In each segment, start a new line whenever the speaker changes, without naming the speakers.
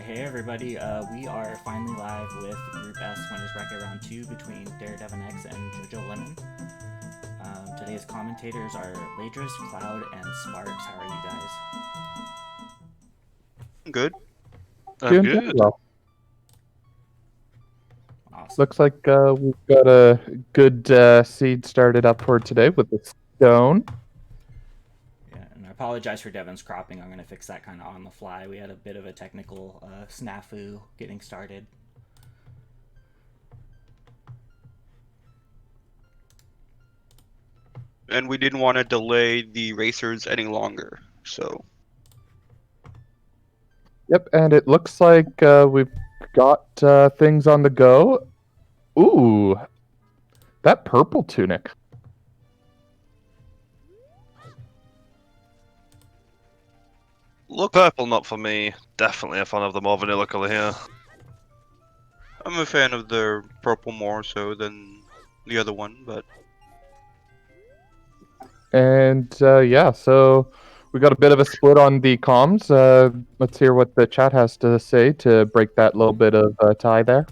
Hey everybody, we are finally live with Group S Winners Bracket Round 2 between DareDevinX and Jojolmn. Today's commentators are Ladris, Cloud, and Sparks. How are you guys?
Good.
I'm
Doing very
good.
well.
Awesome.
Looks like we've got a good seed started up for today with the stone.
Yeah, and I apologize for Devin's cropping. I'm going to fix that kind of on the fly. We had a bit of a technical snafu getting started.
And we didn't want to delay the racers any longer, so.
Yep, and it looks like we've got things on the go. Ooh, that purple tunic.
Look,
Purple, not for me. Definitely a fan of the more vanilla colour here.
I'm a fan of the purple more so than the other one, but
And yeah, so we got a bit of a split on the comms. Let's hear what the chat has to say to break that little bit of tie there.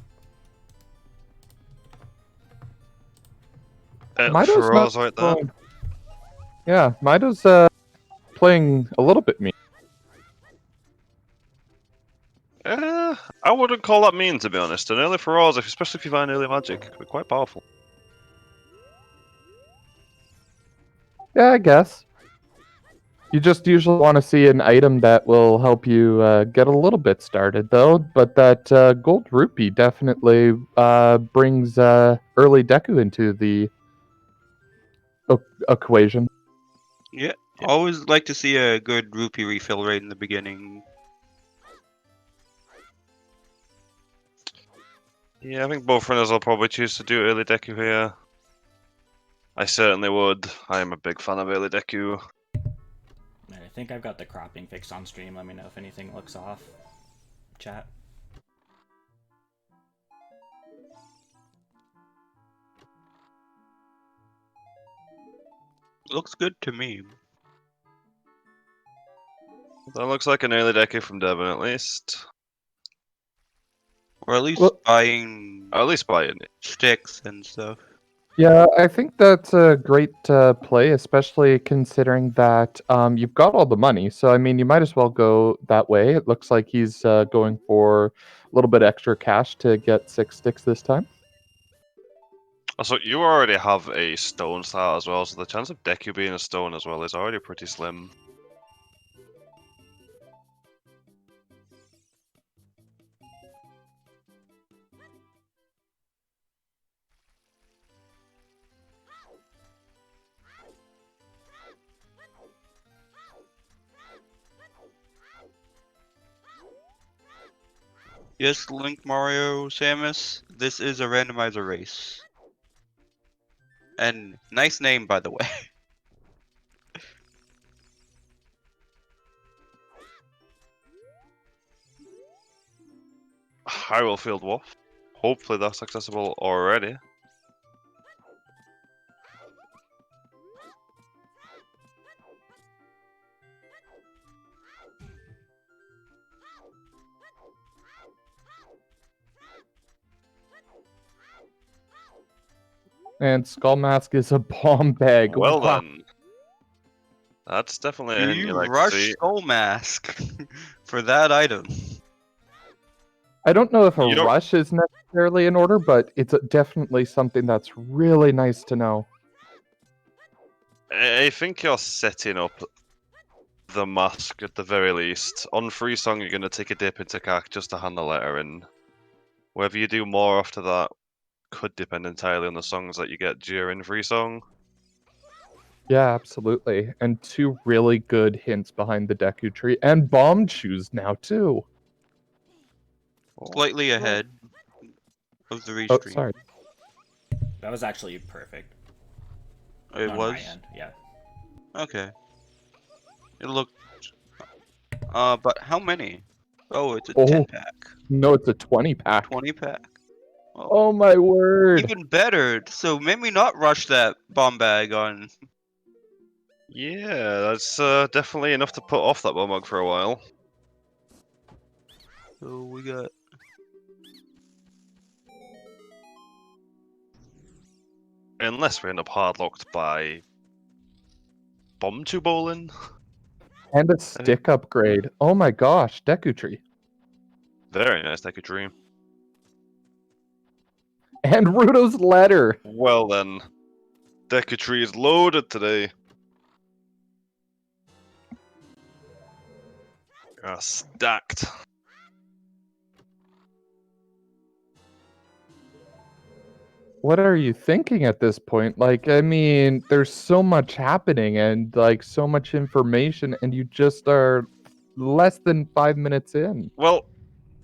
Mido's
For
not
us right there.
going. Yeah, Mido's playing a little bit mean.
I wouldn't call that mean, to be honest. An early Feroz, especially if you find early magic, could be quite powerful.
Yeah, I guess. You just usually want to see an item that will help you get a little bit started, though. But that gold rupee definitely brings early Deku into the equation.
yeah. Always like to see a good rupee refill rate in the beginning.
Yeah, I think both runners will probably choose to do early Deku here. I certainly would. I am a big fan of early Deku.
And I think I've got the cropping fixed on stream. Let me know if anything looks off. Chat.
Looks good to me.
That looks like an early Deku from Devon, at least.
Or at least
Well-
buying
At least buying it.
sticks and stuff.
Yeah, I think that's a great play, especially considering that you've got all the money. So, I mean, you might as well go that way. It looks like he's going for a little bit extra cash to get 6 sticks this time.
Also, you already have a stone start as well, so the chance of Deku being a stone as well is already pretty slim.
Yes, Link, Mario, Samus, this is a randomizer race. And nice name, by the way.
Hyrule Field Wolf. Hopefully that's accessible already.
And Skull Mask is a bomb bag.
Well
Wow.
then. That's definitely a
Do
hint you
you
like to
rush
see.
Skull Mask for that item?
I don't know if a
You don't-
rush is necessarily in order, but it's definitely something that's really nice to know.
I think you're setting up the mask at the very least. On free song, you're going to take a dip into CAC just to hand the letter in. Whether you do more after that could depend entirely on the songs that you get during free song.
Yeah, absolutely. And 2 really good hints behind the Deku tree. And bomb shoes now, too.
Slightly ahead of the
Oh,
restream.
sorry.
That was actually perfect.
It
On
was?
my end, yeah.
Okay. It looked... but how many? Oh, it's a 10 pack.
No, it's a 20 pack.
20 pack.
Oh, my word.
Even better. So maybe not rush that bomb bag on...
Yeah, that's definitely enough to put off that Bomog for a while.
So we got.
Unless we end up hardlocked by Bomb to Bowling.
And a stick upgrade. Oh my gosh, Deku Tree.
Very nice, Deku Tree.
And Ruto's letter.
Well then, Deku Tree is loaded today. Stacked.
What are you thinking at this point? Like, I mean, there's so much happening and like so much information, and you just are less than 5 minutes in.
Well,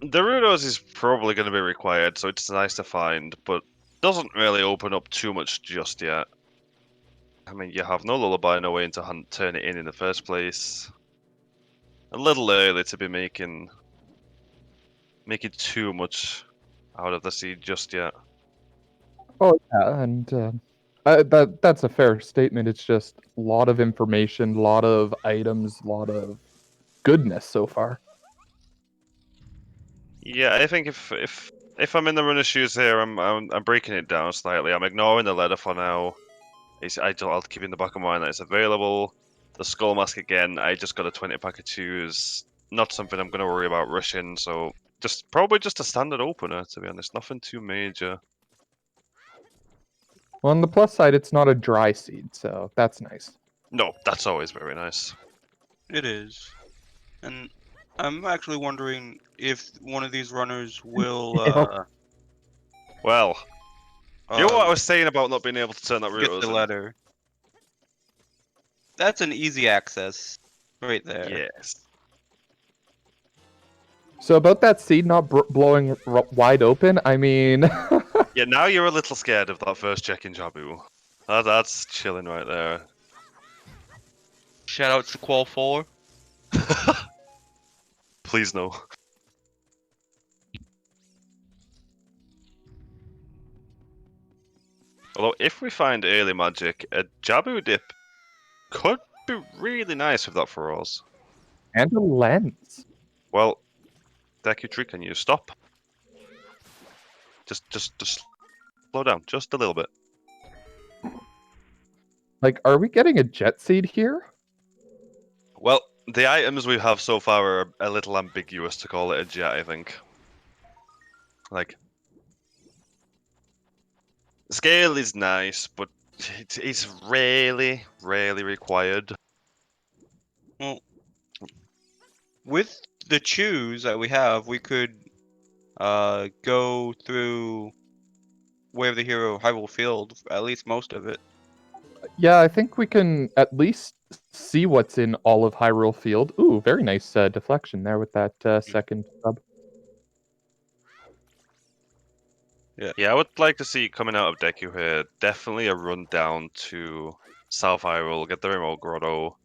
Darudos is probably going to be required, so it's nice to find, but doesn't really open up too much just yet. I mean, you have no lullaby, no way to turn it in the first place. A little early to be making too much out of the seed just yet.
Oh yeah, and that's a fair statement. It's just a lot of information, a lot of items, a lot of goodness so far.
Yeah, I think if I'm in the runner's shoes here, I'm breaking it down slightly. I'm ignoring the letter for now. I'll keep in the back of mind that it's available. The skull mask again. I just got a 20 pack of twos. Not something I'm gonna worry about rushing. So probably just a standard opener, to be honest. Nothing too major.
Well, on the plus side, it's not a dry seed, so that's nice.
No, that's always very nice.
It is, and I'm actually wondering if one of these runners will.
Well, you know what I was saying about not being able to turn that
Get
route
the letter. That's an easy access, right there.
Yes.
So about that seed not blowing wide open, I mean,
Yeah, now you're a little scared of that first check in Jabu. That's chilling right there.
Shout out to Qual 4.
Please no. Although, if we find early magic, a Jabu dip could be really nice with that for us.
and a lens.
Well, Deku Tree, can you stop? Just slow down, just a little bit.
Like, are we getting a jet seed here?
Well, the items we have so far are a little ambiguous to call it a jet, I think. Like, scale is nice, but it's rarely required.
Well, with the choose that we have, we could go through Way of the Hero Hyrule Field, at least most of it.
Yeah, I think we can at least see what's in all of Hyrule Field. Ooh, very nice deflection there with that second sub.
Yeah, I would like to see coming out of Deku here, definitely a run down to South Hyrule, get the remote grotto.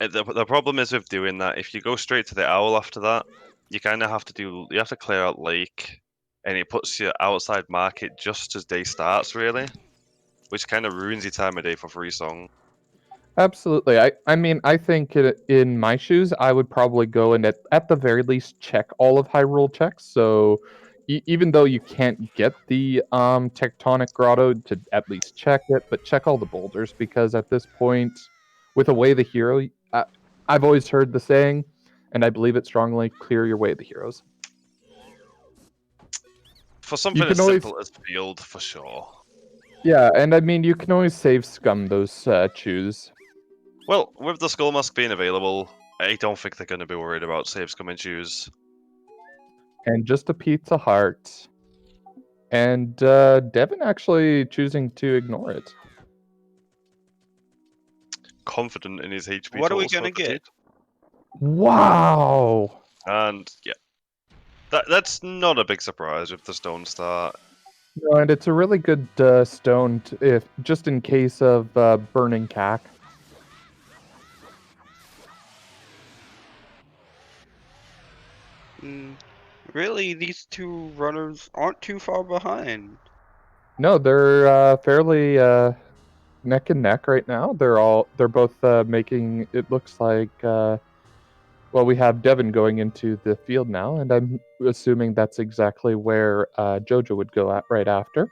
The problem is with doing that, if you go straight to the owl after that, you kind of have to clear out Lake, and it puts you outside market just as day starts, really, which kind of ruins your time of day for free song.
Absolutely. I mean, I think in my shoes, I would probably go and at the very least check all of Hyrule checks. So even though you can't get the tectonic grotto, to at least check it, but check all the boulders, because at this point, with Away the Hero, I've always heard the saying, and I believe it strongly: clear your way the heroes.
For something as simple as field, for sure.
Yeah, and I mean, you can always save scum those chews.
Well, with the Skull Mask being available, I don't think they're going to be worried about save scum and shoes.
And just a Pizza Heart. And Devin actually choosing to ignore it.
Confident in his HP.
What are we gonna get?
Wow!
And yeah, that's not a big surprise with the stone start.
No, and it's a really good stone if just in case of burning cack.
Really, these two runners aren't too far behind.
No, they're fairly neck and neck right now. They're both making, it looks like Well, we have Devin going into the field now, and I'm assuming that's exactly where Jojo would go at right after.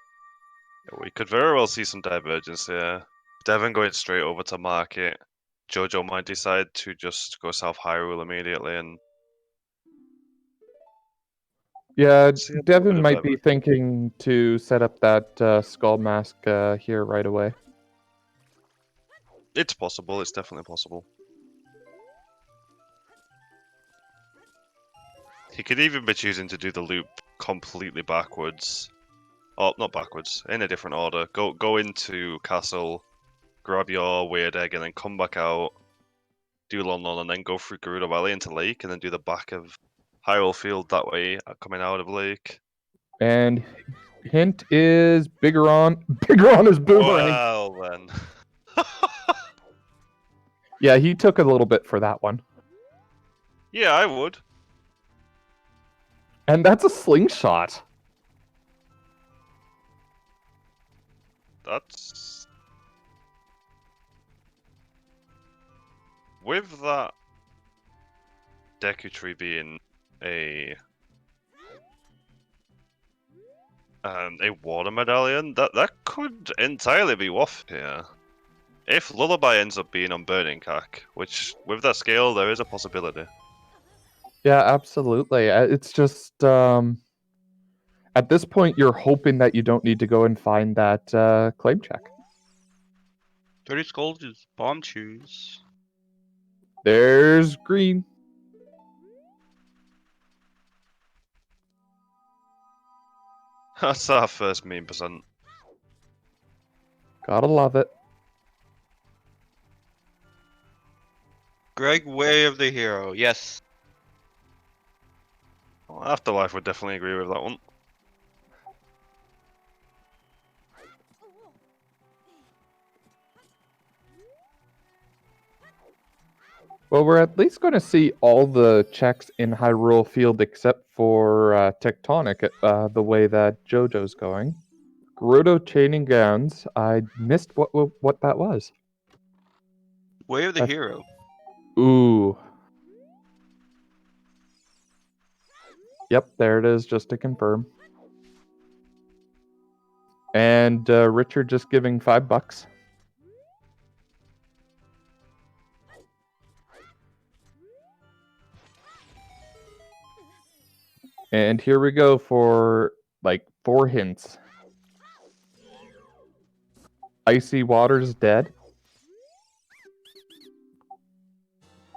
We could very well see some divergence here. Devon going straight over to market. Jojo might decide to just go South Hyrule immediately and
Yeah,
see a little bit
Devin
of
might be
divergence.
thinking to set up that skull mask here right away.
It's possible. It's definitely possible. He could even be choosing to do the loop completely backwards. Oh, not backwards, in a different order. Go into castle, grab your weird egg, and then come back out, do Lon Lon, and then go through Gerudo Valley into Lake, and then do the back of Hyrule Field that way, coming out of Lake.
And hint is Bigeron. Bigeron is boomerang.
Well then.
Yeah, he took a little bit for that one.
Yeah, I would.
And that's a slingshot.
That's... With that Deku Tree being a water medallion, that could entirely be worth here. If Lullaby ends up being on Burning Cack, which with that scale there is a possibility.
Yeah, absolutely. It's just at this point you're hoping that you don't need to go and find that claim check.
30 skulls is bomb chews.
There's green.
That's our first meme percent.
Gotta love it.
Greg, way of the hero. Yes.
Afterlife would definitely agree with that one.
Well, we're at least going to see all the checks in Hyrule Field except for Tectonic, the way that Jojo's going. Gerudo chaining gowns. I missed what that was.
Way of the
I-
hero.
Ooh. Yep, there it is, just to confirm. And Richard just giving $5. And here we go for like 4 hints. Icy Water's dead.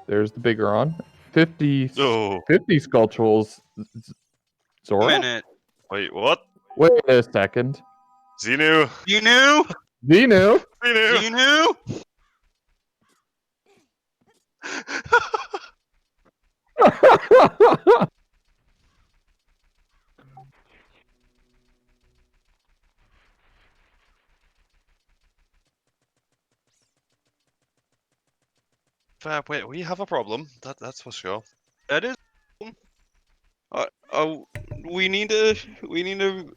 There's the Bigeron. 50
Oh,
50 Skulltules. Zora?
Minute.
wait, what?
Wait a second.
Xenu!
You knew?
Xenu?
Xenu!
You knew?
Fair, wait, we have a problem. That's for sure.
That is. We need to.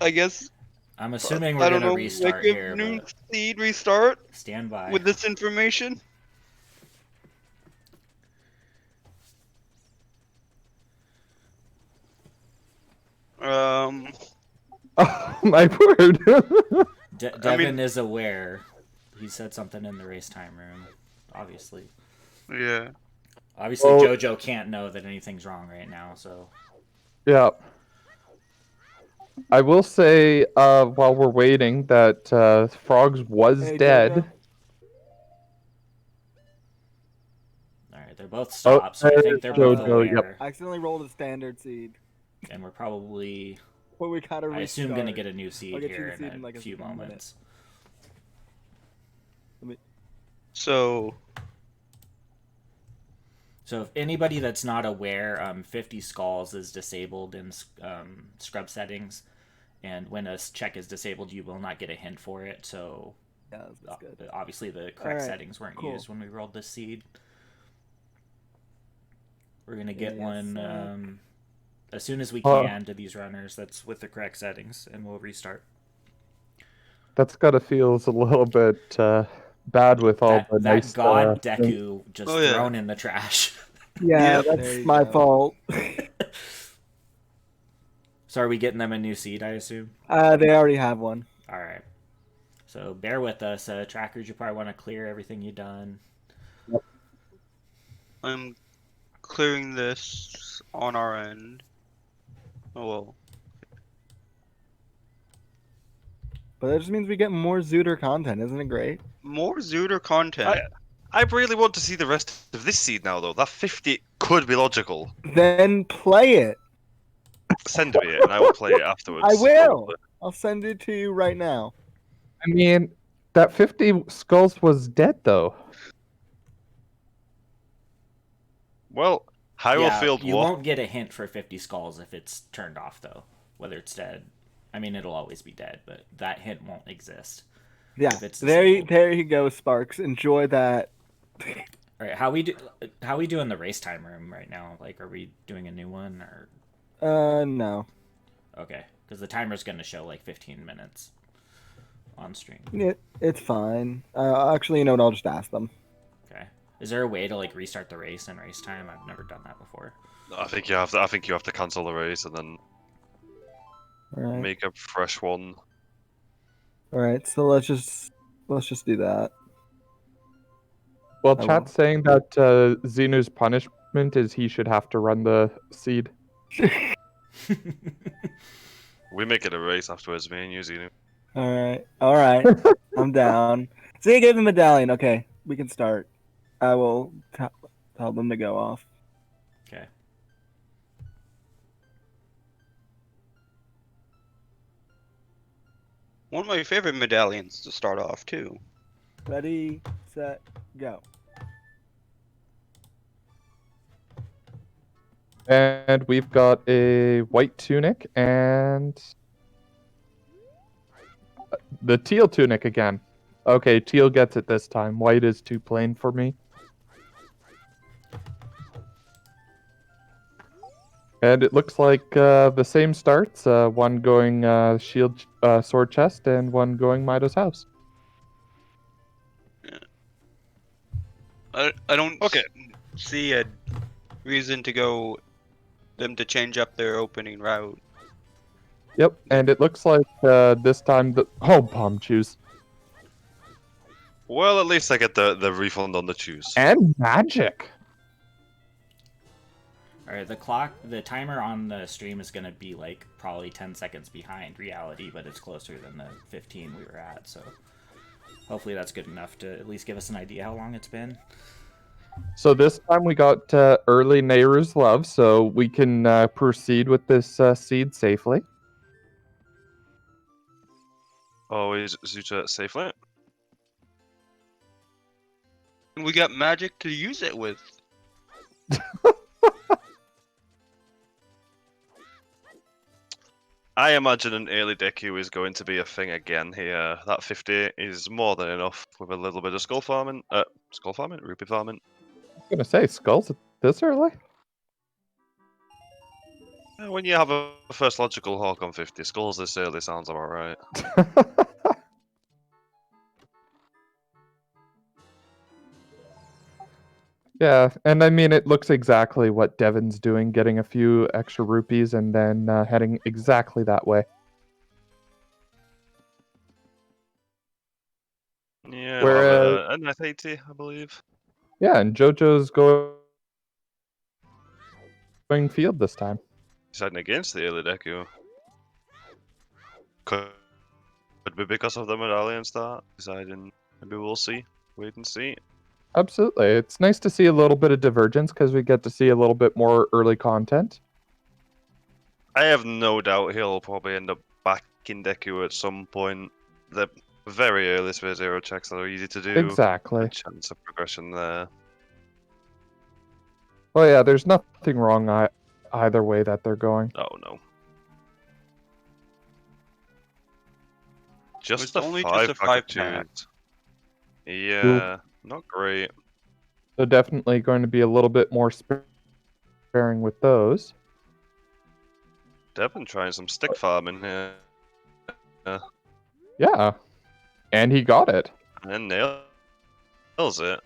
I guess.
I'm assuming
I
we're
don't
gonna
know.
restart
Like a
here,
new
but
seed restart
stand by.
with this information.
Oh my word.
Devin is aware. He said something in the race time room. Obviously.
Yeah.
Obviously,
Well-
Jojo can't know that anything's wrong right now, so.
Yeah. I will say, while we're waiting, that Frogs was
Hey,
dead.
Jojo.
Alright, they're both stopped, so I think they're both
Jojo, yep.
aware.
I accidentally rolled a standard seed,
And we're probably,
but we gotta restart.
I assume, gonna get a new seed
I'll get you
here
the seed
in
in like a
few
minute.
moments.
So.
So if anybody that's not aware, 50 Skulls is disabled in scrub settings, and when a check is disabled, you will not get a hint for it. So
Yeah, that's good.
obviously the correct
Alright,
settings weren't
cool.
used when we rolled this seed. We're gonna get
Yes,
one
sir.
as soon as we
Oh.
can to these runners. That's with the correct settings, and we'll restart.
That's gotta feel a little bit bad with all
That,
the
that
nice
god
things.
Deku just
Oh, yeah.
thrown in the trash.
Yeah,
Yep. There
that's
you
my
go.
fault.
So are we getting them a new seed, I assume?
They already have one.
All right. So bear with us. Trackers, you probably want to clear everything you've done.
I'm clearing this on our end. Oh well.
But that just means we get more Zooter content, isn't it great?
More Zooter content.
I really want to see the rest of this seed now, though. That 50 could be logical.
Then play it.
Send me it, and I will play it afterwards.
I will.
probably.
I'll send it to you right now.
I mean, that 50 skulls was dead though.
Well, Hyrule
Yeah,
Field
you
1.
won't get a hint for 50 skulls if it's turned off, though. Whether it's dead. I mean, it'll always be dead, but that hint won't exist.
Yeah,
If it's
there you
disabled.
go, Sparks. Enjoy that.
All right, how we doing the race time room right now? Like, are we doing a new one or
No.
okay? Because the timer's gonna show like 15 minutes on stream.
It's fine. Actually, you know what? I'll just ask them.
Okay. Is there a way to like restart the race in race time? I've never done that before.
I think you have to. I think you have to cancel the race and then
All right.
make a fresh one.
All right. So let's just do that.
Well,
I
chat's saying that Xenu's punishment is he should have to run the seed.
We make it a race afterwards, me and you, Xenu.
All right. All right. I'm down. So you gave the medallion. Okay, we can start. I will tell them to go off.
Okay.
One of my favorite medallions to start off too.
Ready, set, go.
And we've got a white tunic and the teal tunic again. Okay, teal gets it this time. White is too plain for me. And it looks like the same starts. One going shield, sword chest, and one going Mido's house.
I don't
Okay.
see a reason to go them to change up their opening route.
Yep, and it looks like this time the bomb choose
Well, at least I get the refund on the choose.
and magic.
All right, the timer on the stream is gonna be like probably 10 seconds behind reality, but it's closer than the 15 we were at. So hopefully that's good enough to at least give us an idea how long it's been.
So this time we got early Nehru's love, so we can proceed with this seed safely.
Always Zuta safely.
And we got magic to use it with.
I imagine an early Deku is going to be a thing again here. That 50 is more than enough with a little bit of skull farming. Rupee farming.
I'm gonna say skulls this early.
When you have a first logical hawk on 50, skulls this early sounds about right.
Yeah, and I mean it looks exactly what Devin's doing, getting a few extra rupees and then heading exactly that way.
Yeah,
Whereas-
a nice 80, I believe.
Yeah, and JoJo's going field this time.
Deciding against the early Deku. Could be because of the medallion start. Deciding, maybe we'll see. Wait and see.
Absolutely. It's nice to see a little bit of divergence because we get to see a little bit more early content.
I have no doubt he'll probably end up back in Deku at some point. The very early Sphere Zero checks that are easy to do.
Exactly.
A chance of progression there.
Oh yeah, there's nothing wrong either way that they're going.
Oh no. Just
It's
the
only
five
just a 5
pack
pack.
tunes. Yeah, not great.
So definitely going to be a little bit more sparing with those.
Devin trying some stick farming here.
Yeah. And he got it.
And nails it.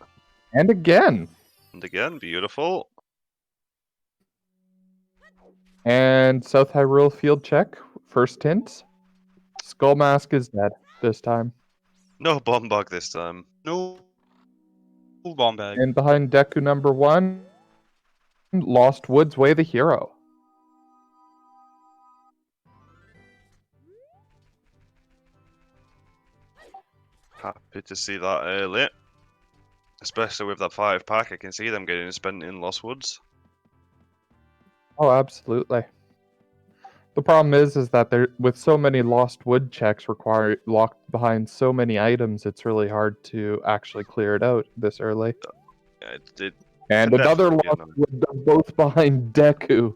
And again.
And again, beautiful.
And South Hyrule field check. First hint. Skull Mask is dead this time.
No bomb bug this time.
No bomb bag.
And behind Deku number 1, Lost Woods Way the hero.
Happy to see that early. Especially with that 5-pack, I can see them getting spent in Lost Woods.
Oh, absolutely. The problem is that there, with so many Lost Wood checks locked behind so many items, it's really hard to actually clear it out this early.
Yeah, it
And
can
another
definitely be
Lost
annoying.
Wood, both behind Deku.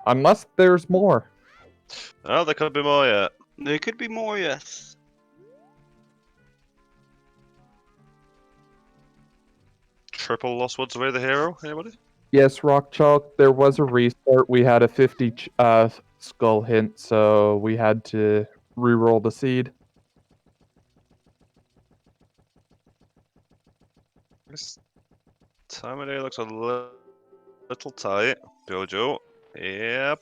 Unless there's more.
Oh, there could be more yet.
There could be more, yes.
Triple Lost Woods away the hero. Anybody?
Yes, Rock Chalk, there was a restart. We had a 50 skull hint, so we had to re-roll the seed.
This time of day looks a little tight. Jojo. Yep.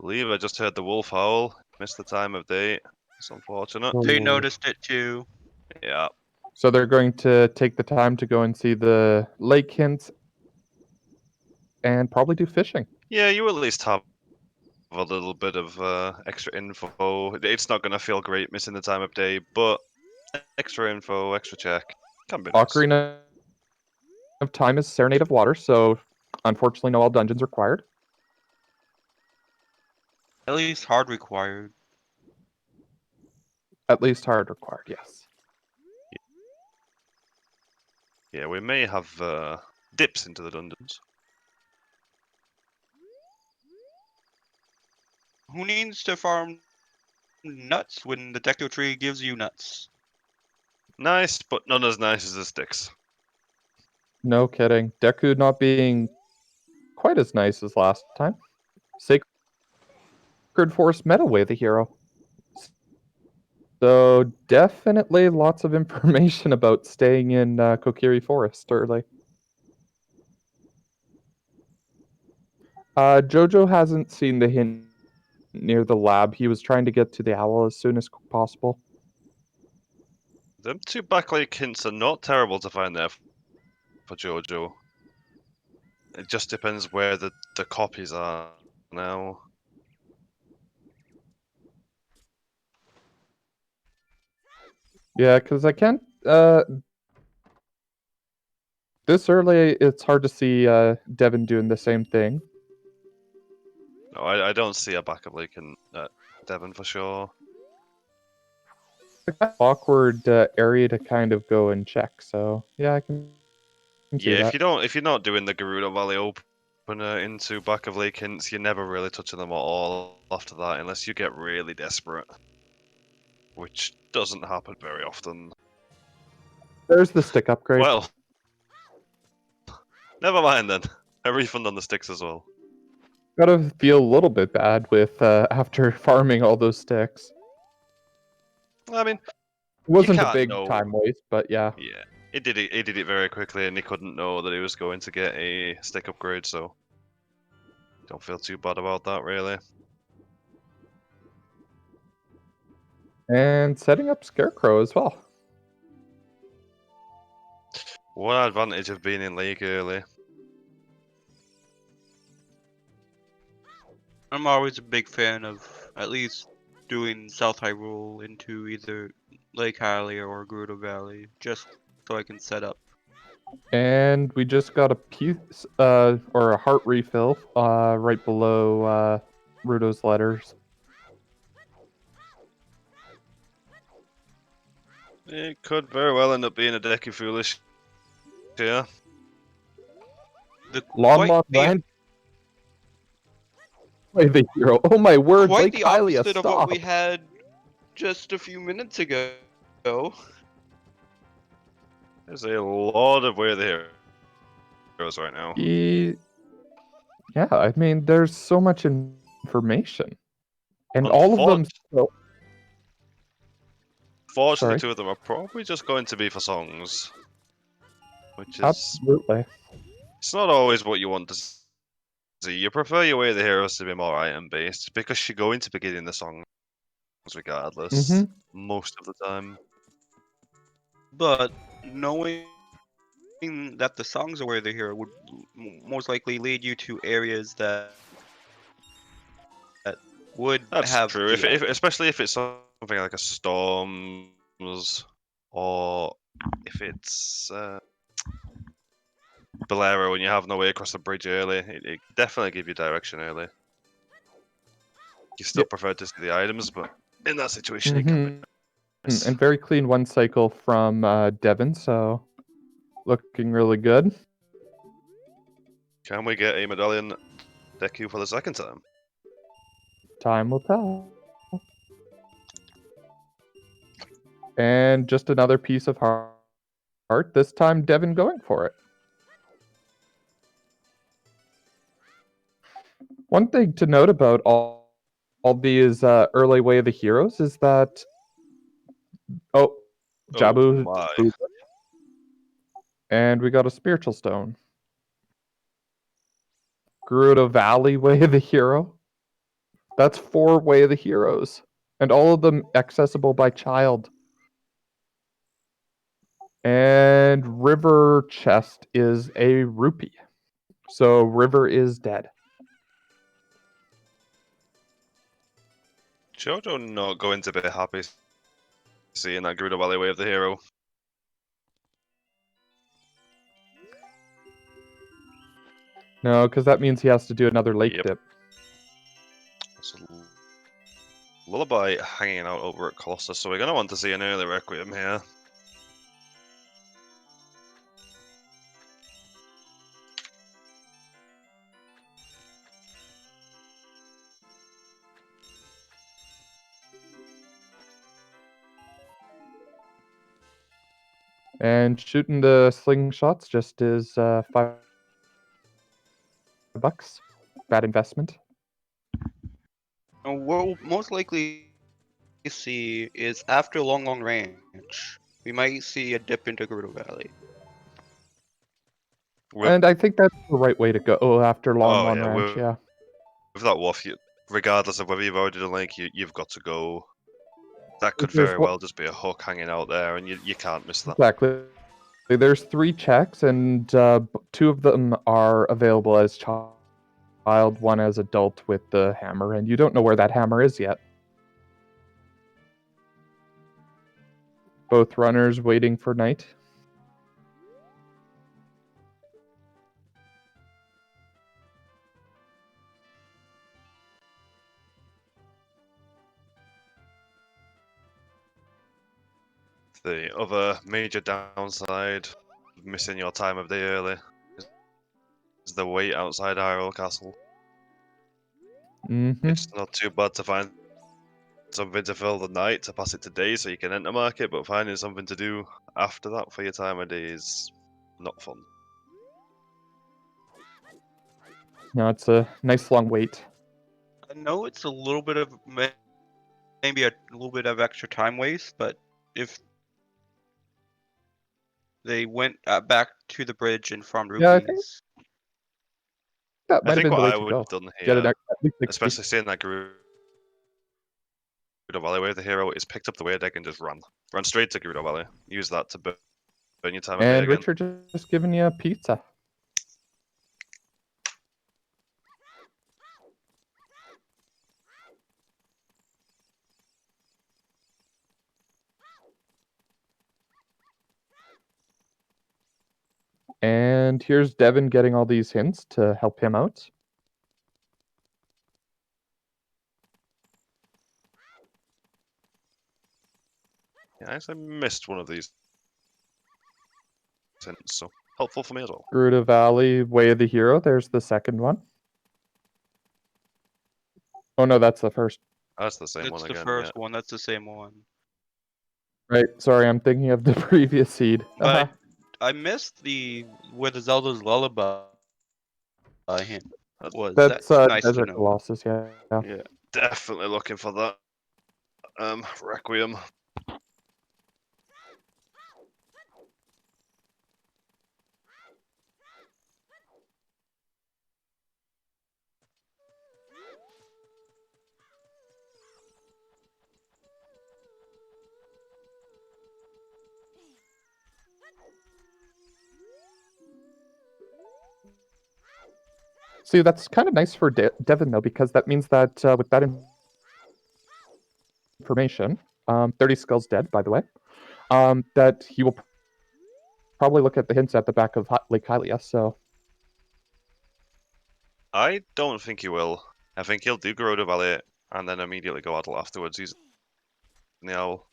Believe I just heard the wolf howl. Missed the time of day. It's unfortunate.
They
Oh.
noticed it too.
Yeah.
So they're going to take the time to go and see the lake hints and probably do fishing.
Yeah, you at least have a little bit of extra info. It's not going to feel great missing the time of day, but extra info, extra check. Can be nice.
Ocarina of Time is Serenade of Water, so unfortunately no all dungeons required.
At least hard required.
At least hard required, yes.
Yeah, we may have dips into the dungeons.
Who needs to farm nuts when the Deku tree gives you nuts?
Nice, but not as nice as the sticks.
No kidding. Deku not being quite as nice as last time. Sacred Forest Meadowway, the hero. So definitely lots of information about staying in Kokiri Forest early. Jojo hasn't seen the hint near the lab. He was trying to get to the owl as soon as possible.
Them two backlink hints are not terrible to find there for Jojo. It just depends where the copies are now.
Yeah, because I can't. This early, it's hard to see Devin doing the same thing.
No, I don't see a backup link in Devon for sure.
Awkward area to kind of go and check. So yeah, I can see
Yeah,
that.
if you're not doing the Gerudo Valley opener into back of lake hints, you're never really touching them at all after that, unless you get really desperate, which doesn't happen very often.
There's the stick upgrade.
Well, never mind then. A refund on the sticks as well.
Gotta feel a little bit bad with after farming all those sticks.
I mean,
It wasn't a
can't
big
know.
time waste, but yeah.
yeah, he did it very quickly, and he couldn't know that he was going to get a stick upgrade, so don't feel too bad about that, really.
And setting up Scarecrow as well.
One advantage of being in League early.
I'm always a big fan of at least doing South Hyrule into either Lake Hylia or Gerudo Valley, just so I can set up.
And we just got a piece, or a heart refill, right below Rudo's letters.
It could very well end up being a Deku Foolish. Yeah.
Long Lost Land. Play the hero. Oh my word,
Quite
Lake
the
Hylia,
opposite of what we
stop.
had just a few minutes ago.
There's a lot of where the heroes right now.
Yeah, I mean, there's so much information. And all of them...
Fortunately,
Sorry.
2 of them are probably just going to be for songs. Which is...
Absolutely.
It's not always what you want to you prefer your Way of the Heroes to be more item based because you're going to be getting the songs regardless most of the time.
But knowing that the songs are where they're here would most likely lead you to areas that would
That's
have
true.
the items.
Especially if it's something like a storms, or if it's Bolero and you have no way across the bridge early, it definitely give you direction early. You still prefer to see the items, but in that situation, it can be nice.
And very clean one cycle from Devin, so looking really good.
Can we get a medallion Deku for the second time?
Time will tell. And just another piece of heart. This time, Devin going for it. One thing to note about all these early Way of the Heroes is that Jabu,
my.
and we got a spiritual stone. Gerudo Valley Way of the Hero. That's 4 Way of the Heroes, and all of them accessible by child. And River Chest is a rupee. So River is dead.
Jojo not going to be happy seeing that Gerudo Valley Way of the Hero.
No, because that means he has to do another lake
Yep.
dip.
It's a lullaby hanging out over at Colossus, so we're going to want to see an early Requiem here.
And shooting the slingshots just is $5. Bad investment.
And what we'll most likely see is after Long Ranch, we might see a dip into Gerudo Valley.
And I think that's the right way to go after Long Ranch, yeah.
With that Wolf, regardless of whether you've already done Lake, you've got to go. That could
There's
very well just be a hook hanging out there, and you can't miss that.
Exactly. There's 3 checks, and 2 of them are available as child, 1 as adult with the hammer, and you don't know where that hammer is yet. Both runners waiting for night.
The other major downside of missing your time of day early is the wait outside Hyrule Castle. It's not too bad to find something to fill the night to pass it to day so you can enter market, but finding something to do after that for your time of day is not fun.
No, it's a nice long wait.
I know it's a little bit of maybe a little bit of extra time waste, but if they went back to the bridge and farmed
Yeah, I think
rupees,
that
I
might have
think
been the
what
way
I
to
would
go.
have done
Get it
here,
at least 60.
especially seeing that Gerudo Valley Way of the Hero, is picked up the Weird Egg and just run. Run straight to Gerudo Valley. Use that to burn your time of day
And
again.
Richard just giving you a pizza. And here's Devin getting all these hints to help him out.
Yeah, I actually missed one of these hints, so helpful for me as well.
Gerudo Valley, Way of the Hero. There's the second one. Oh no, that's the first.
That's the same
that's
one
the
again.
first one. That's the same one.
Right, sorry, I'm thinking of the previous seed.
But I missed the where the Zelda's lullaby hint was.
That's
nice to
Desert
know.
Colossus, yeah.
Yeah.
Definitely looking for that. Requiem.
See, that's kind of nice for Devin, though, because that means that with that information, 30 skills dead, by the way, that he will probably look at the hints at the back of Lake Hylia, so...
I don't think he will. I think he'll do Gerudo Valley and then immediately go Adel afterwards. He's the owl.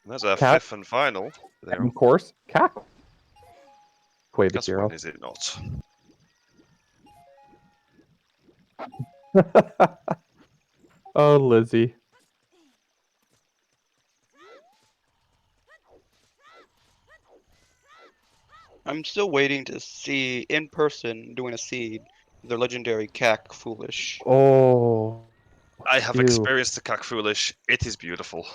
There's our
Cat.
fifth and final.
And of course, Cackle. The
That's
hero.
fun, is it not?
Oh, Lizzie.
I'm still waiting to see in person doing a seed the legendary Cack Foolish.
Oh.
I have
Ew.
experienced the Cack Foolish. It is beautiful.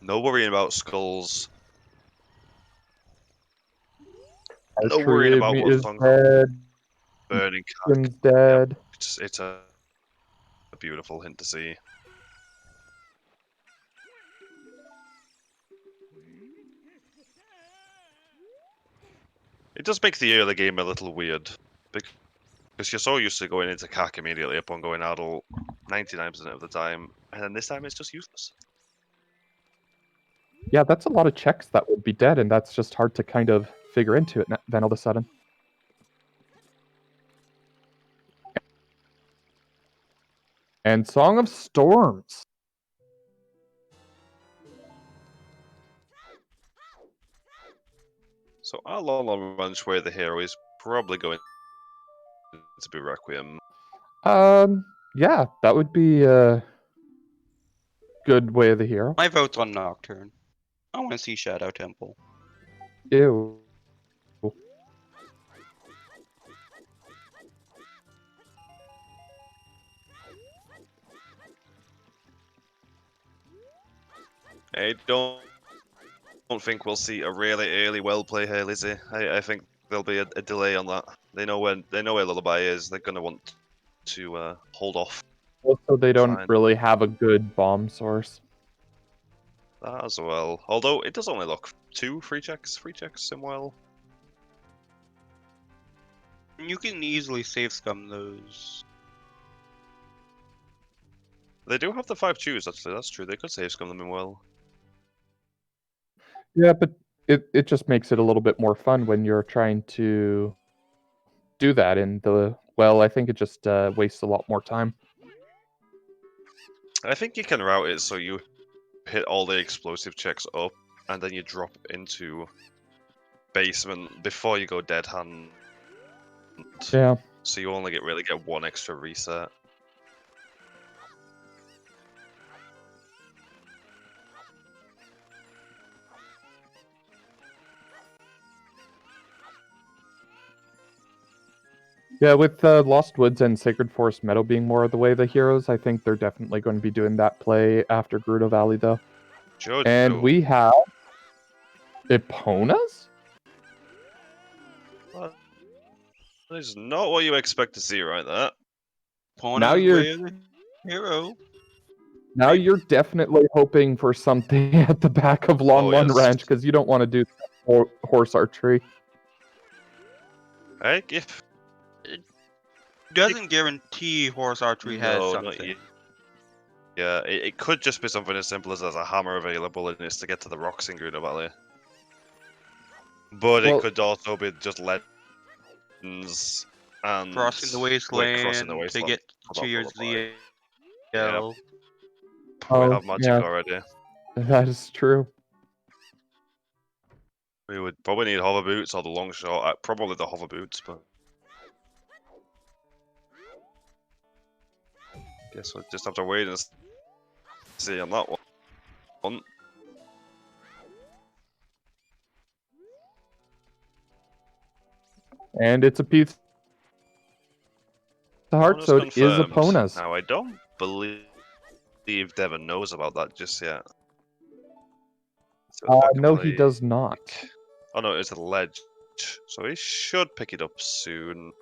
No worrying about skulls. No worrying
Archery
about what
is
songs
dead.
burning Cack.
Is dead.
Yep. It's a beautiful hint to see. It does make the early game a little weird, because you're so used to going into Cack immediately upon going Adel 99% of the time, and then this time it's just useless.
Yeah, that's a lot of checks that would be dead, and that's just hard to kind of figure into it then all of a sudden. And Song of Storms.
So our long run where the hero is probably going to be Requiem.
Yeah, that would be a good way of the hero.
My vote's on Nocturne. I want to see Shadow Temple.
Ew.
I don't think we'll see a really early well play here, Lizzie. I think there'll be a delay on that. They know where Lullaby is. They're gonna want to hold off.
Also, they don't
Fine.
really have a good bomb source.
That as well. Although it does only look 2 free checks in well.
You can easily save scum those.
They do have the 5 chews, actually. That's true. They could save scum them in well.
Yeah, but it just makes it a little bit more fun when you're trying to do that in the... Well, I think it just wastes a lot more time.
I think you can route it so you hit all the explosive checks up, and then you drop into basement before you go dead hand.
Yeah.
So you only really get 1 extra reset.
Yeah, with Lost Woods and Sacred Forest Meadow being more of the way of the heroes, I think they're definitely going to be doing that play after Gerudo Valley, though.
Jojo.
And we have Eponas?
That is not what you expect to see right there.
Now you're
hero.
now you're definitely hoping for something at the back of Long One
yes.
Ranch because you don't want to do horse archery.
If
Doesn't guarantee horse archery has
no, not
something.
yet. Yeah, it could just be something as simple as there's a hammer available and it's to get to the rocks in Gerudo Valley. But
Well,
it could also be just legends and
Crossing the wasteland to get to your ZL.
Yeah.
Oh,
We have magic
yeah.
already.
that is true.
We would probably need hover boots or the long shot. Probably the hover boots, but guess we'll just have to wait and see on that one.
And it's a pizza heart,
Bonus
so it is
confirmed.
Eponas.
Now I don't believe Devin knows about that just yet. So
No, he does not.
Oh no, it's a ledge. So he should pick it up soon.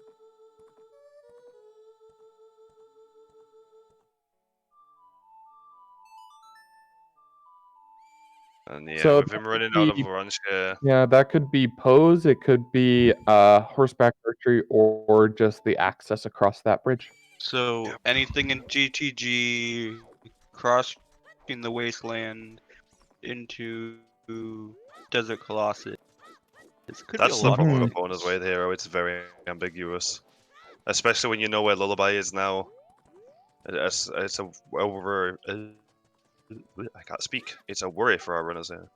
And yeah,
So
with
that
him
could
running out of
be-
range here,
Yeah, that could be pose. It could be horseback archery, or just the access across that bridge.
So anything in GTG, crossing the wasteland into Desert Colossus. This could be a
that's the
lot of
problem with
Mhm.
opponents' way hero. It's very ambiguous, especially when you know where Lullaby is now. It's a over. I can't speak. It's a worry for our runners here.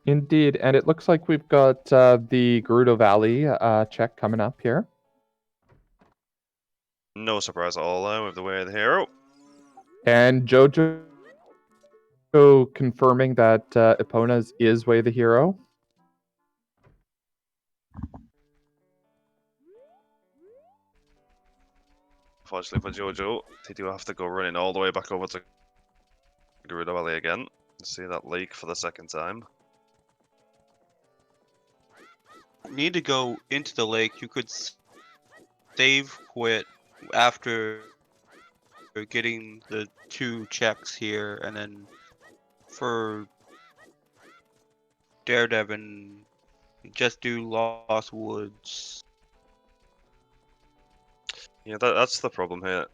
Indeed, and it looks like we've got the Gerudo Valley check coming up here.
No surprise at all with the way of the hero.
And Jojo confirming that Epona's is Way the Hero.
Fortunately for Jojo, they do have to go running all the way back over to Gerudo Valley again. See that lake for the second time.
need to go into the lake. You could save quit after getting the 2 checks here, and then for Daredevin, just do Lost Woods.
Yeah, that's the problem here.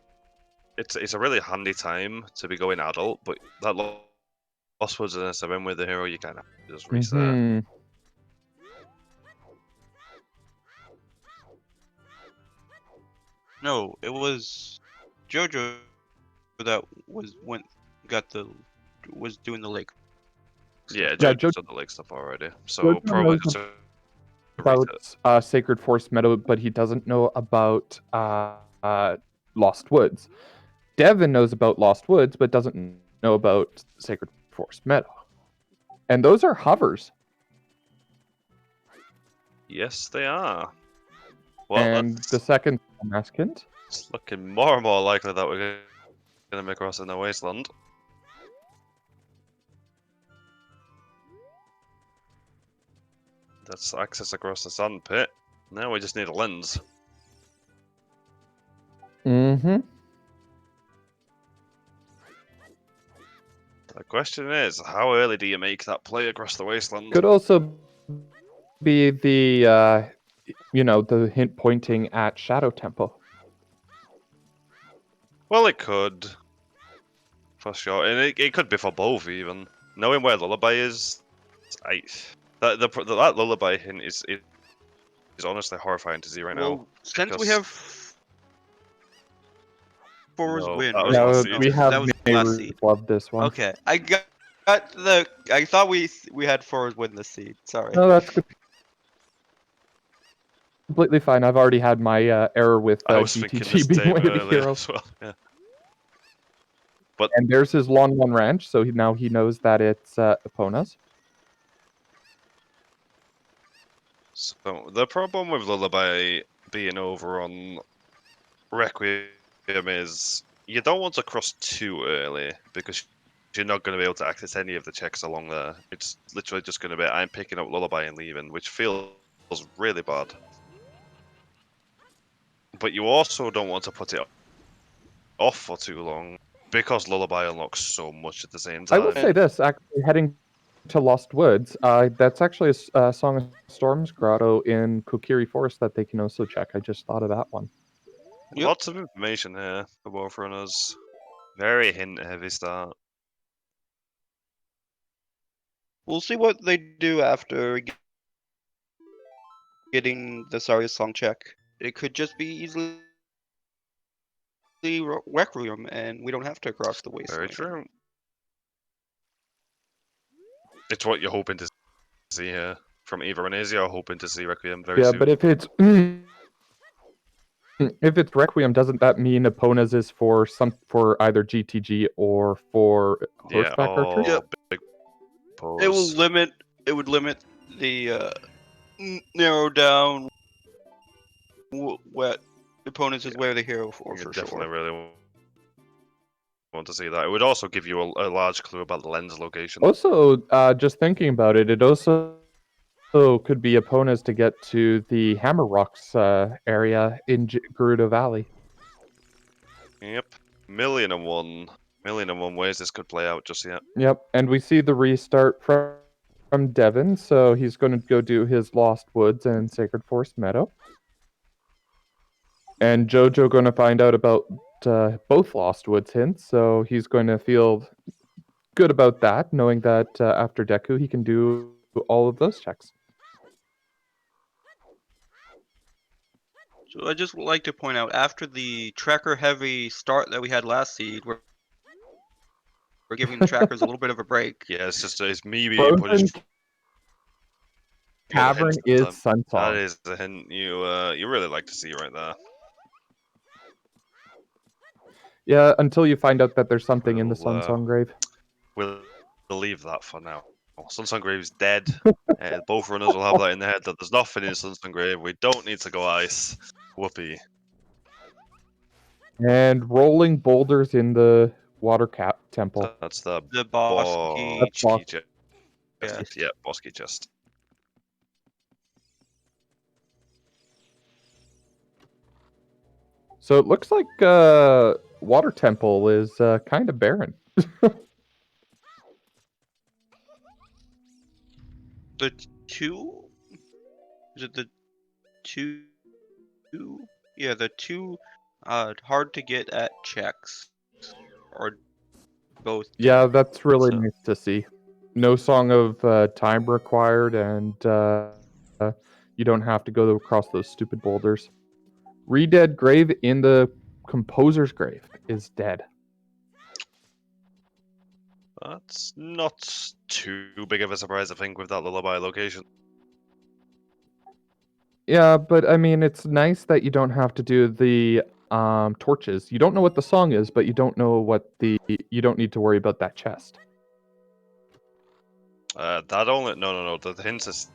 It's a really handy time to be going adult, but that Lost Woods and S7 with the hero, you kind of just reset.
Mhm.
No, it was Jojo that was was doing the lake.
Yeah,
Yeah,
Jojo's done the lake stuff already, so
Jojo
probably
knows
just a
about
reset.
Sacred Forest Meadow, but he doesn't know about Lost Woods. Devin knows about Lost Woods, but doesn't know about Sacred Forest Meadow. And those are hovers.
Yes, they are. Well,
And
that's
the second Maskint.
it's looking more and more likely that we're gonna make across in the wasteland. That's access across the sand pit. Now we just need a lens.
Mm-hmm.
The question is, how early do you make that play across the wasteland?
Could also be the the hint pointing at Shadow Temple.
Well, it could, for sure, and it could be for both even. Knowing where Lullaby is, that Lullaby hint is honestly horrifying to see right now.
Well, since we
because-
have Forest
No,
Wind,
that was
right?
last
Yeah,
seed.
we have
That was last
Mayru
seed.
love this one.
Okay, I thought we had Forest Wind this seed. Sorry.
No, that's completely fine. I've already had my error with
I was thinking the
GTG being
same
Way the
earlier
Hero.
as well. Yeah.
And there's his Lawn One Ranch, so now he knows that it's Epona's.
So the problem with Lullaby being over on Requiem is you don't want to cross too early because you're not going to be able to access any of the checks along there. It's literally just going to be I'm picking up Lullaby and leaving, which feels really bad. But you also don't want to put it off for too long because Lullaby unlocks so much at the same
I
time.
will say this, actually, heading to Lost Woods, that's actually a Song of Storms grotto in Kokiri Forest that they can also check. I just thought of that one.
Yep.
Lots of information here for both runners. Very hint heavy start.
We'll see what they do after getting the Sorry Song check. It could just be easily Requiem, and we don't have to cross the
Very
wasteland.
true. It's what you're hoping to see here from either Asia or hoping to see Requiem very
Yeah,
soon.
but if it's Requiem, doesn't that mean Epona's is for either GTG or for
Yeah,
horseback archery?
Yep.
big pose.
It would limit the narrow down what opponents is where the hero for
You
sure.
definitely really want to see that. It would also give you a large clue about the lens location.
Also, just thinking about it, it also could be Epona's to get to the Hammer Rocks area in Gerudo Valley.
Yep. 1,000,001 million and one ways this could play out just yet.
Yep, and we see the restart from Devin, so he's going to go do his Lost Woods and Sacred Forest Meadow. And Jojo going to find out about both Lost Woods hints, so he's going to feel good about that, knowing that after Deku he can do all of those checks.
So I just would like to point out, after the tracker-heavy start that we had last seed, we're giving the trackers a little bit of a break.
Yeah, it's me being
Frozen
punished. for the
Cavern
hints
is
this time. That
Sunsong.
is a hint you really like to see right there.
Yeah, until you find out that there's something in the
We'll,
Sunsong grave.
We'll leave that for now. Sunsun Grave's dead. Both runners will have that in their head that there's nothing in Sunsun Grave. We don't need to go ice. Whoopee.
And rolling boulders in the water cap temple.
That's the
Bosky
That's
Bosky
Bosky.
chest. Yeah, Bosky chest.
So it looks like water temple is kind of barren.
The two? Is it the two? Yeah, the two hard to get at checks. Or both.
Yeah, that's really
So-
nice to see. No song of time required, and you don't have to go across those stupid boulders. Redead grave in the composer's grave is dead.
That's not too big of a surprise, I think, with that lullaby location.
Yeah, but I mean, it's nice that you don't have to do the torches. You don't know what the song is, but you don't know what you don't need to worry about that chest.
That only no. The hints is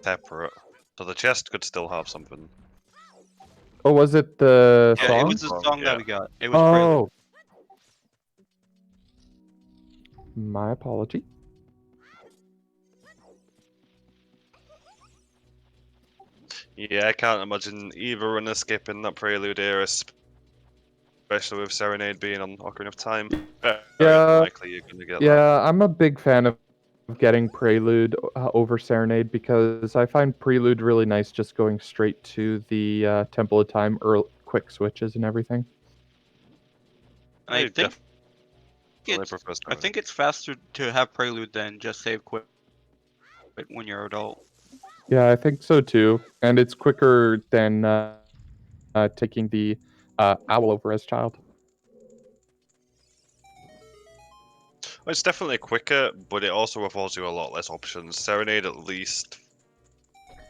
separate, so the chest could still have something.
Oh, was it the
Yeah,
song?
it was the song
Yeah.
that we got. It was Prelude.
Oh, my apology.
Yeah, I can't imagine either runner skipping that prelude era, especially with Serenade being on Ocarina of Time. Very
Yeah,
unlikely you're gonna get that.
Yeah, I'm a big fan of getting Prelude over Serenade because I find Prelude really nice just going straight to the Temple of Time quick switches and everything.
I think
definitely
it's
prefer
I
Serenade.
think it's faster to have Prelude than just save quick when you're adult.
Yeah, I think so too. And it's quicker than taking the owl over as child.
It's definitely quicker, but it also affords you a lot less options. Serenade at least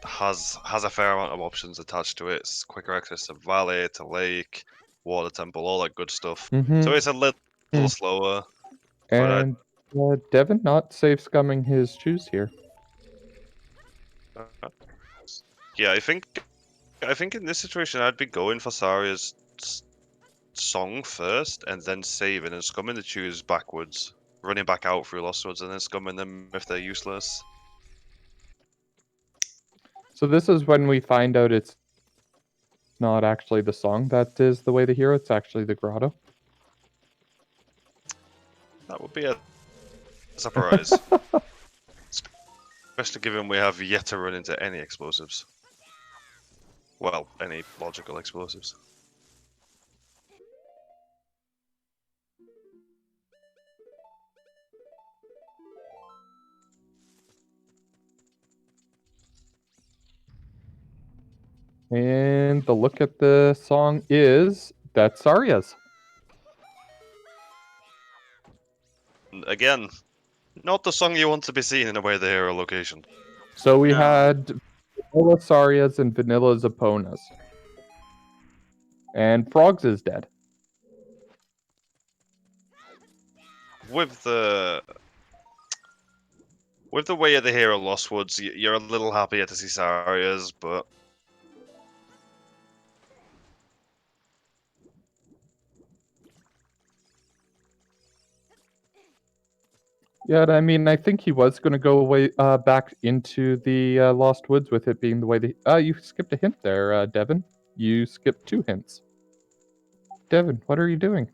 has a fair amount of options attached to it. It's quicker access to valley, to lake, water temple, all that good stuff.
Mm-hmm.
So it's a little slower.
And Devin not safe scumming his shoes here.
Yeah, I think in this situation I'd be going for Saria's song first, and then saving and scumming the shoes backwards, running back out through Lost Woods, and then scumming them if they're useless.
So this is when we find out it's not actually the song that is the way to hero, it's actually the grotto.
That would be a surprise. Especially given we have yet to run into any explosives. Well, any logical explosives.
And the look at the song is that's Saria's.
Again, not the song you want to be seen in a way the hero location.
So we
No.
had Vanilla Saria's and Vanilla Zapona's. And Frogs is dead.
With the way of the hero Lost Woods, you're a little happier to see Saria's, but
Yeah, I mean, I think he was going to go away back into the Lost Woods with it being the way that... you skipped a hint there, Devin. You skipped 2 hints. Devin, what are you doing?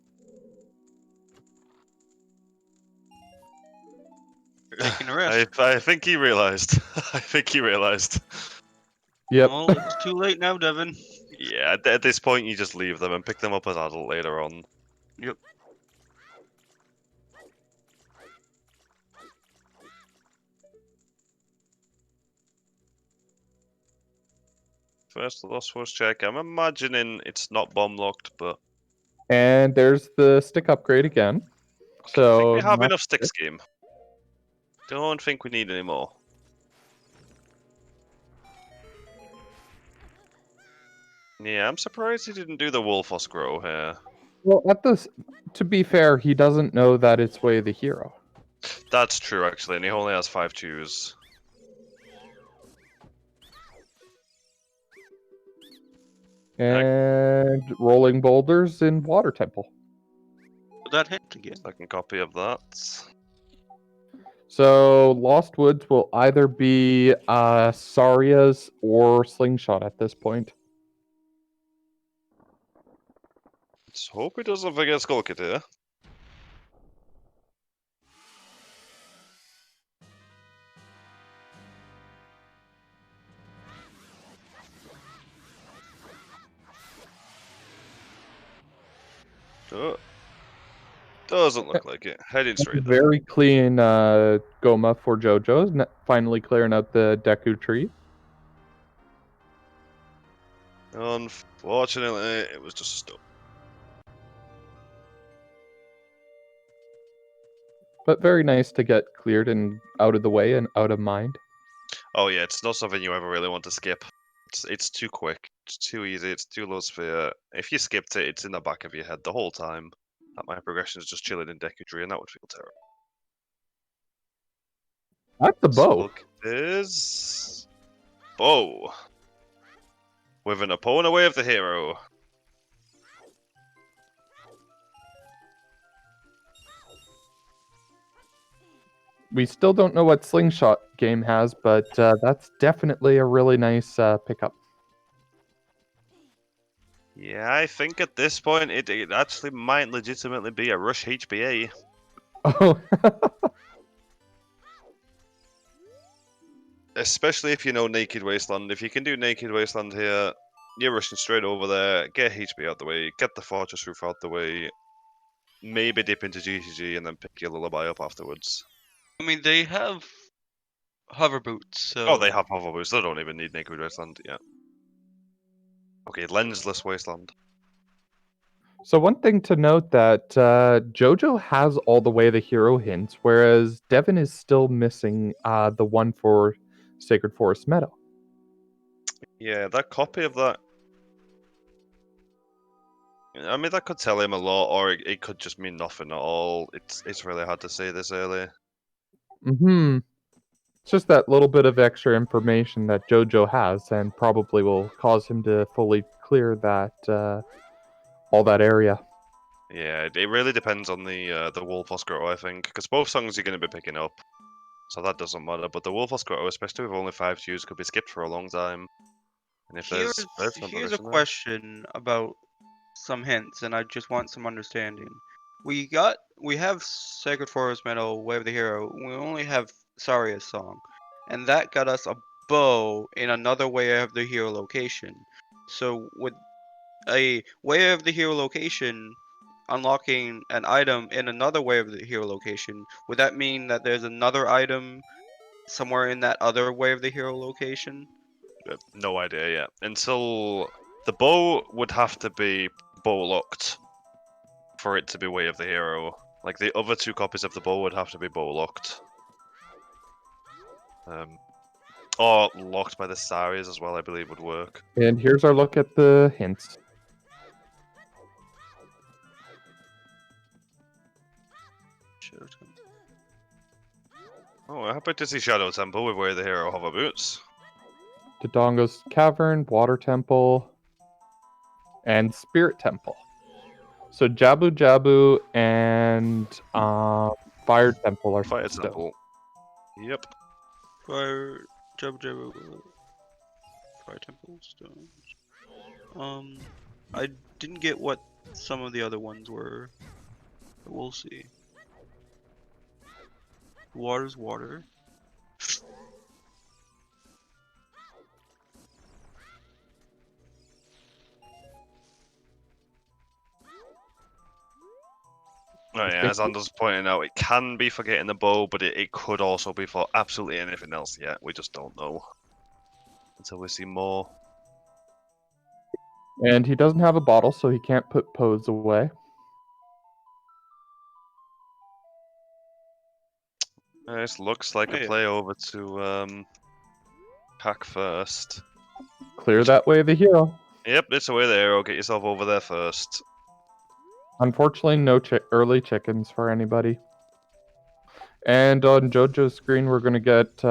Taking a risk.
I think he realized. I think he realized.
Yep.
Well, it's too late now, Devin.
Yeah, at this point you just leave them and pick them up as adult later on.
Yep.
First lost force check. I'm imagining it's not bomb locked, but
And there's the stick upgrade again.
I
So
think we have
not
enough sticks
six.
game. Don't think we need any more. Yeah, I'm surprised he didn't do the Wolfos grow here.
Well, to be fair, he doesn't know that it's Way of the Hero.
That's true, actually, and he only has 5 chews.
And rolling boulders in Water Temple.
That hint again.
Second copy of that.
So Lost Woods will either be Saria's or Slingshot at this point.
Let's hope he doesn't forget Skull Kit here. Oh, doesn't look like it. Heading straight there.
Very clean Goma for JoJo, finally clearing out the Deku tree.
Unfortunately, it was just a stone.
But very nice to get cleared and out of the way and out of mind.
Oh yeah, it's not something you ever really want to skip. It's too quick. It's too easy. It's too low sphere. If you skipped it, it's in the back of your head the whole time. That my progression is just chilling in Deku tree, and that would feel terrible.
That's the
So
bow.
look, there's bow with an opponent away of the hero.
We still don't know what Slingshot game has, but that's definitely a really nice pickup.
Yeah, I think at this point it actually might legitimately be a rush HBA.
Oh,
Especially if you know Naked Wasteland. If you can do Naked Wasteland here, you're rushing straight over there, get HB out the way, get the Fortress Roof out the way, maybe dip into GCG and then pick your Lullaby up afterwards.
I mean, they have hover boots, so.
Oh, they have hover boots, they don't even need Naked Wasteland, yeah. Okay, lensless Wasteland.
so one thing to note that JoJo has all the Way of the Hero hints, whereas Devin is still missing the one for Sacred Forest Meadow.
Yeah, that copy of that. I mean, that could tell him a lot, or it could just mean nothing at all. It's really hard to say this early.
Mm-hmm. It's just that little bit of extra information that JoJo has, and probably will cause him to fully clear that all that area.
Yeah, it really depends on the Wolfos Grotto, I think, because both songs you're going to be picking up, so that doesn't matter. But the Wolfos Grotto, especially with only 5 views, could be skipped for a long time. And if there's
Here's a question about some hints, and I just want some understanding. We have Sacred Forest Meadow, Way of the Hero. We only have Saria's song, and that got us a bow in another Way of the Hero location. So with a Way of the Hero location unlocking an item in another Way of the Hero location, would that mean that there's another item somewhere in that other Way of the Hero location?
No idea yet. Until the bow would have to be bow locked for it to be Way of the Hero. Like the other 2 copies of the bow would have to be bow locked. Or locked by the Saris as well, I believe would work.
And here's our look at the hints.
Oh, I'm happy to see Shadow Temple with Way of the Hero hover boots.
Dodongo's Cavern, Water Temple, and Spirit Temple. So Jabu Jabu and Fire Temple are
Fire
still.
Temple. Yep.
Fire Temple Stones. I didn't get what some of the other ones were, but we'll see. Water's water.
Oh yeah, as Anders pointing out, it can be for getting the bow, but it could also be for absolutely anything else yet. We just don't know until we see more.
And he doesn't have a bottle, so he can't put pose away.
This looks like a
Yeah.
play over to Pack first.
Clear that way, the hero.
Yep, it's away there. Get yourself over there first.
Unfortunately, no early chickens for anybody. And on JoJo's screen, we're going to get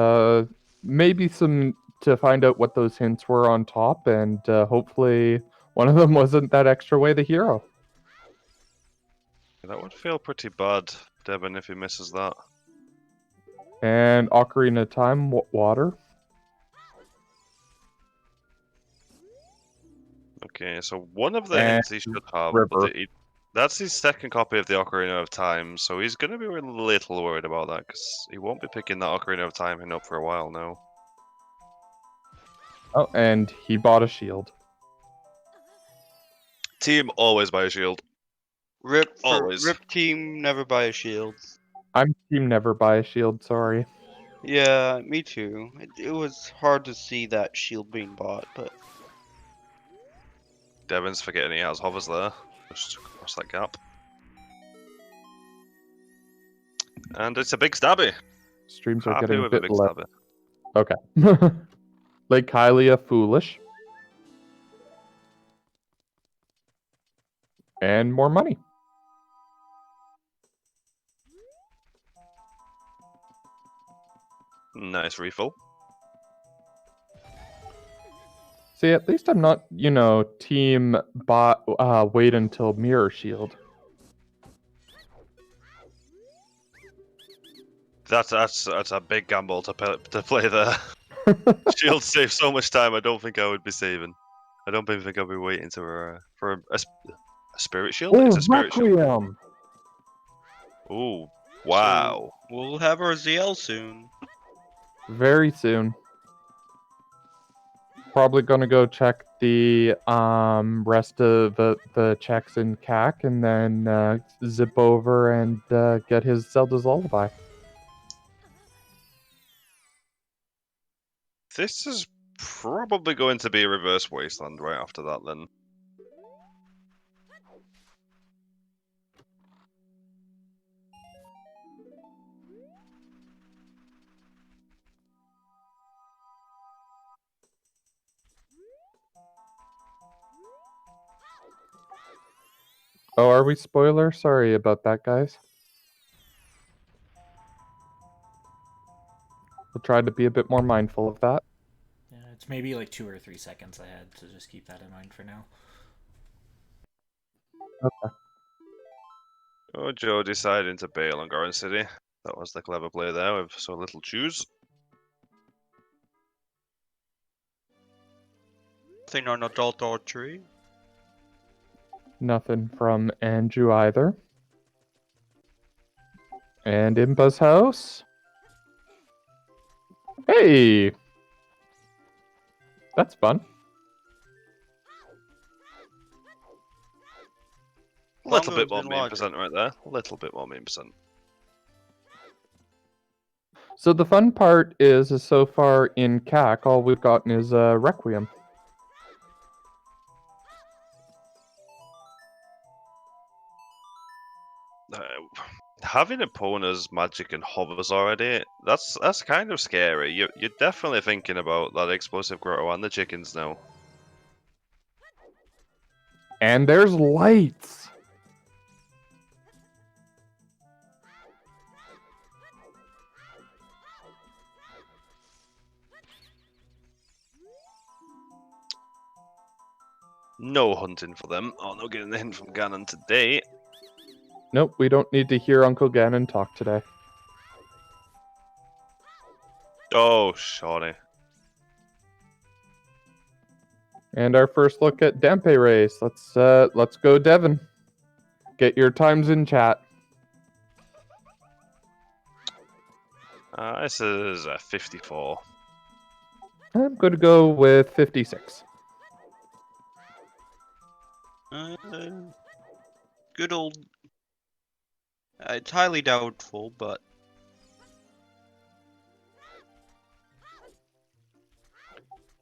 maybe some to find out what those hints were on top, and hopefully one of them wasn't that extra way the hero.
That would feel pretty bad, Devin, if he misses that.
And Ocarina of Time, water.
Okay, so one of the
And
hints he should have,
river.
but that's his second copy of the Ocarina of Time, so he's going to be a little worried about that, because he won't be picking that Ocarina of Time up for a while now.
Oh, and he bought a shield.
Team, always buy a shield. Always.
Rip team, never buy a shield.
I'm team never buy a shield, sorry.
Yeah, me too. It was hard to see that shield being bought, but
Devin's forgetting he has hovers there. Just across that gap. And it's a big stabby.
Streams are
Happy
getting a
with a
bit
big
less.
stabby.
Okay. Lake Hylia, foolish. And more money.
Nice refill.
See, at least I'm not, team wait until mirror shield.
That's a big gamble to play there. Shield saves so much time. I don't think I would be saving. I don't even think I'll be waiting to for a spirit shield.
Oh,
It's a spirit shield.
Requiem!
Ooh, wow.
So we'll have our ZL soon.
Very soon. Probably gonna go check the rest of the checks in CAC and then zip over and get his Zelda's Lullaby.
This is probably going to be a reverse wasteland right after that then.
Oh, are we spoiler? Sorry about that, guys. We'll try to be a bit more mindful of that.
Yeah, it's maybe like 2 or 3 seconds ahead, so just keep that in mind for now.
Okay.
Oh, Joe deciding to bail on Goron City. That was the clever play there with so little choose.
Nothing on adult archery.
Nothing from Andrew either. And Imba's house. Hey! That's fun.
A little bit
Combo's
more
been
%, right there. A little bit more %.
So the fun part is so far in CAC, all we've gotten is Requiem.
Having Epona's magic and hovers already, that's kind of scary. You're definitely thinking about that explosive grotto and the chickens now.
And there's lights.
No hunting for them. Oh, no getting the hint from Ganon today.
Nope, we don't need to hear Uncle Ganon talk today.
Oh, sorry.
And our first look at Dampe race. Let's go, Devin. Get your times in chat.
This is a 54.
I'm going to go with 56.
Good old. It's highly doubtful, but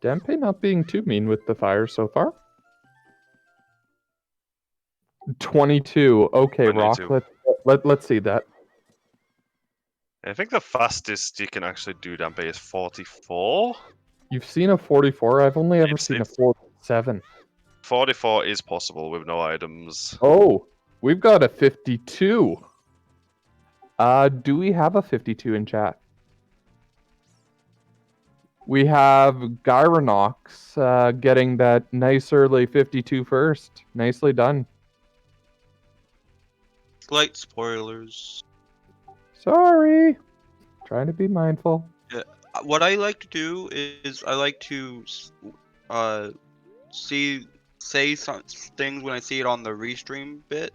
Dempe not being too mean with the fire so far. 22. Okay,
22.
Rock. Let's see that.
I think the fastest you can actually do Dampe is 44.
You've seen a 44. I've only ever seen a
It's
47.
44 is possible with no items.
Oh, we've got a 52. Do we have a 52 in chat? We have Gyronox getting that nice early 52 first. Nicely done.
slight spoilers.
Sorry. Trying to be mindful.
What I like to do is I like to say some things when I see it on the restream bit,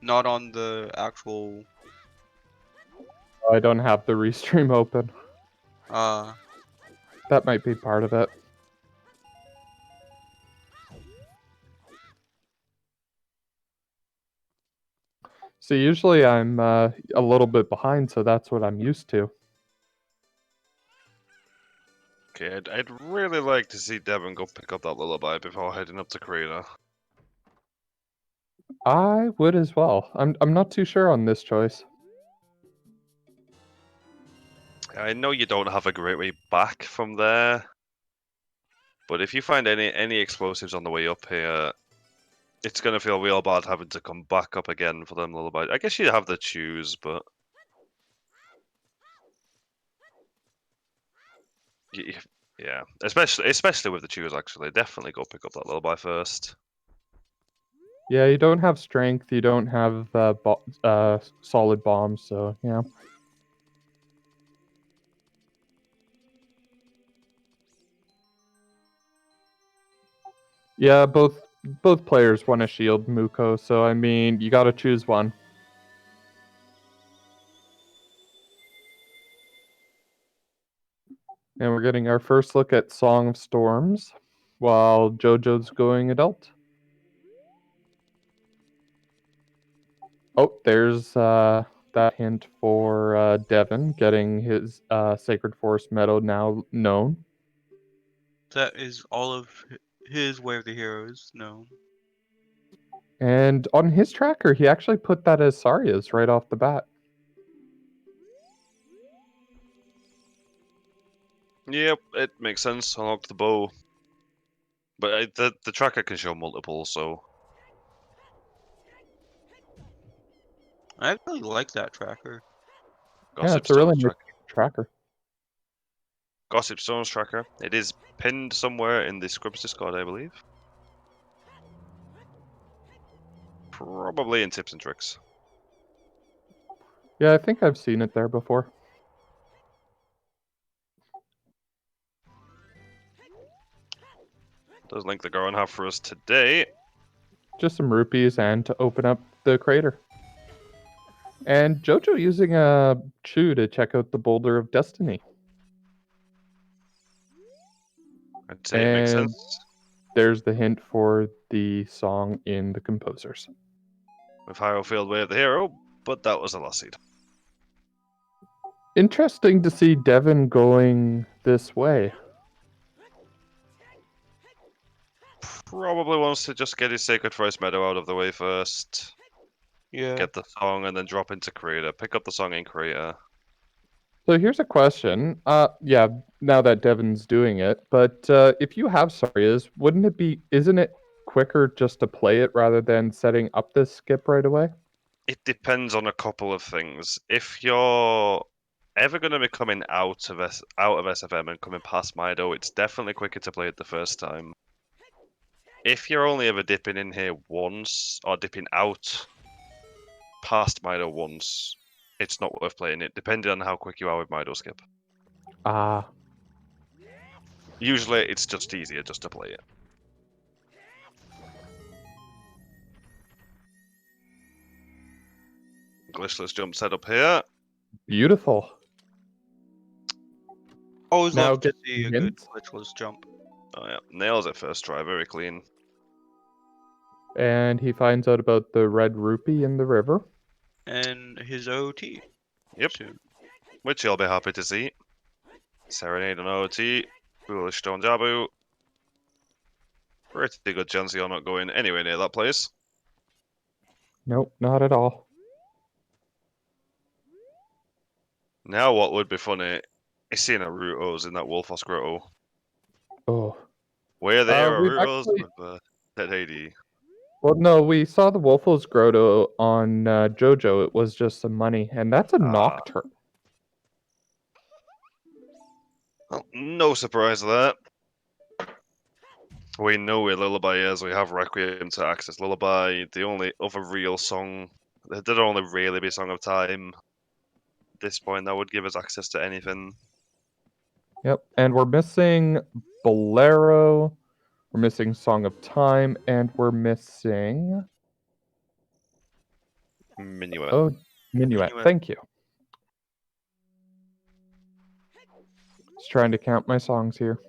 not on the actual.
I don't have the restream open. That might be part of it. So usually I'm a little bit behind, so that's what I'm used to.
Okay, I'd really like to see Devin go pick up that lullaby before heading up to Karina.
I would as well. I'm not too sure on this choice.
I know you don't have a great way back from there, but if you find any explosives on the way up here, it's gonna feel real bad having to come back up again for them lullabies. I guess you have to choose, but yeah, especially with the choose. Actually, definitely go pick up that lullaby first.
Yeah, you don't have strength. You don't have solid bombs, so yeah. Yeah, both players want to shield Muko, so I mean, you got to choose one. And we're getting our first look at Song of Storms, while Jojo's going adult. Oh, there's that hint for Devin getting his Sacred Forest Meadow now known.
That is all of his Way of the Heroes. No.
And on his tracker, he actually put that as Sarya's right off the bat.
Yep, it makes sense. Unlock the bow, but the tracker can show multiple, so
I really like that tracker.
Yeah,
Gossip
it's a really
Stones
nice tracker.
Gossip Stones tracker. It is pinned somewhere in the Scrubs Discord, I believe. Probably in tips and tricks.
Yeah, I think I've seen it there before.
Does Link the Goron have for us today?
Just some rupees and to open up the crater. And Jojo using a chew to check out the Boulder of Destiny.
I'd say it makes
And
sense.
there's the hint for the song in the composers.
With Hyrule Way of the Hero, but that was a lost seed.
Interesting to see Devin going this way.
Probably wants to just get his Sacred Forest Meadow out of the way first.
Yeah.
Get the song and then drop into Creator. Pick up the song in Creator.
So here's a question. Yeah, now that Devin's doing it, but if you have Sarya's, isn't it quicker just to play it rather than setting up this skip right away?
It depends on a couple of things. If you're ever going to be coming out of SFM and coming past Mido, it's definitely quicker to play it the first time. If you're only ever dipping in here once or dipping out past Mido once, it's not worth playing it, depending on how quick you are with Mido skip.
Ah.
Usually, it's just easier just to play it. Glitchless jump set up here.
Beautiful.
Always
Now
love to
get
see a
some
good
hints.
glitchless jump.
Oh yeah, nails it first try, very clean.
And he finds out about the red rupee in the river.
And his OT.
Yep.
Soon.
Which you'll be happy to see. Serenade and OT, Foolish Stone Jabu. Pretty good chance you're not going anywhere near that place.
Nope, not at all.
Now what would be funny is seeing a Naruto's in that Wolfos Grotto.
Oh.
Where there are
We've
Naruto's
actually...
with that AD.
Well, no, we saw the Wolfos Grotto on JoJo. It was just some money, and that's a Nocturne.
Well, no surprise there. We know where Lullaby is. We have Requiem to access Lullaby. The only other real song, there'd only really be Song of Time. At this point, that would give us access to anything.
Yep, and we're missing Bolero. We're missing Song of Time, and we're missing...
Minuet.
Oh, Minuet.
Minuet.
Thank you. Just trying to count my songs here.